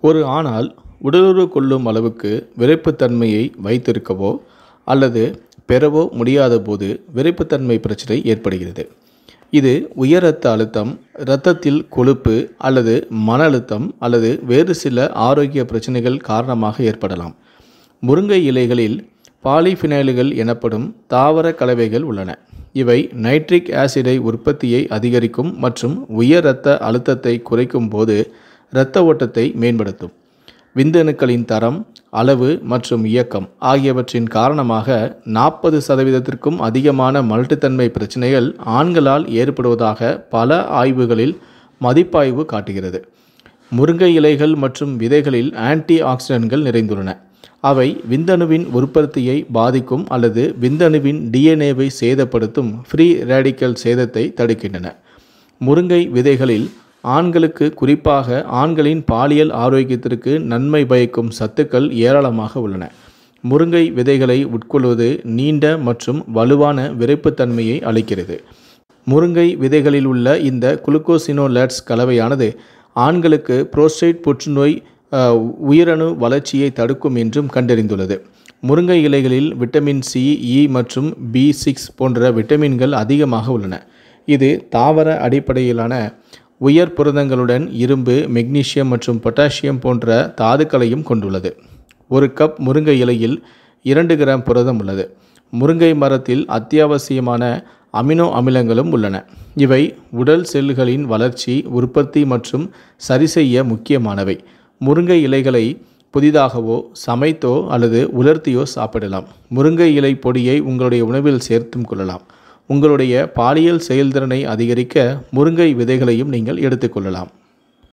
ஒரு ஆணால் உடலுறவு கொள்ளும் அளவுக்கு விறைப்புத்தன்மையை வைத்திருக்கவோ அல்லது பெறவோ முடியாத போது விறைப்புத்தன்மை பிரச்சனை ஏற்படுகிறது. இது உயர் இரத்த அழுத்தம், இரத்தத்தில் கொழுப்பு அல்லது மன அழுத்தம் அல்லது வேறு சில ஆரோக்கிய பிரச்சனைகள் காரணமாக ஏற்படலாம். முருங்கை இலைகளில் பாலிஃபினைல்கள் எனப்படும் தாவர கலவைகள் உள்ளன. இவை நைட்ரிக் ஆசிடை உற்பத்தியை அதிகரிக்கும் மற்றும் உயர் இரத்த அழுத்தத்தை குறைக்கும் போது இரத்த ஓட்டத்தை மேம்படுத்தும். விந்தணுக்களின் தரம், அளவு மற்றும் இயக்கம் ஆகியவற்றின் காரணமாக 40% அதிகமான மலட்டுத்தன்மை பிரச்சனைகள் ஆண்களால் ஏற்படுவதாக பல ஆய்வுகளில் மதிப்பாய்வு காட்டுகிறது. முருங்கை இலைகள் மற்றும் விதைகளில் ஆன்டி ஆக்சிடென்ட்கள் நிறைந்துள்ளன. அவை விந்தணுவின் உற்பத்தியை பாதிக்கும் அல்லது விந்தணுவின் டிஎன்ஏவை சேதப்படுத்தும் ஃப்ரீ ரேடிக்கல் சேதத்தை தடுக்கின்றன. முருங்கை விதைகளில் ஆண்களுக்கு, குறிப்பாக ஆண்களின் பாலியல் ஆரோக்கியத்திற்கு நன்மை பயக்கும் சத்துக்கள் ஏராளமாக உள்ளன. முருங்கை விதைகளை உட்கொள்வது நீண்ட மற்றும் வலுவான விறைப்புத்தன்மையை அளிக்கிறது. முருங்கை விதைகளில் உள்ள இந்த குளுக்கோசினோலேட்ஸ் கலவையானது ஆண்களுக்கு புரோஸ்டேட் புற்றுநோய் உயிரணு வளர்ச்சியை தடுக்கும் என்றும் கண்டறிந்துள்ளது. முருங்கை இலைகளில் விட்டமின் சி, இ மற்றும் B6 போன்ற விட்டமின்கள் அதிகமாக உள்ளன. இது தாவர அடிப்படையிலான உயர் புரதங்களுடன் இரும்பு, மெக்னீசியம் மற்றும் பொட்டாசியம் போன்ற தாதுக்களையும் கொண்டுள்ளது. ஒரு கப் முருங்கை இலையில் 2 கிராம் புரதம் உள்ளது. முருங்கை மரத்தில் அத்தியாவசியமான அமினோ அமிலங்களும் உள்ளன. இவை உடல் செல்களின் வளர்ச்சி, உற்பத்தி மற்றும் சரிசெய்ய முக்கியமானவை. முருங்கை இலைகளை புதிதாகவோ சமைத்தோ அல்லது உலர்த்தியோ சாப்பிடலாம். முருங்கை இலை பொடியை உங்களுடைய உணவில் சேர்த்தும் கொள்ளலாம். உங்களுடைய பாலியல் செயல்திறனை அதிகரிக்க முருங்கை விதைகளையும் நீங்கள் எடுத்துக்கொள்ளலாம்.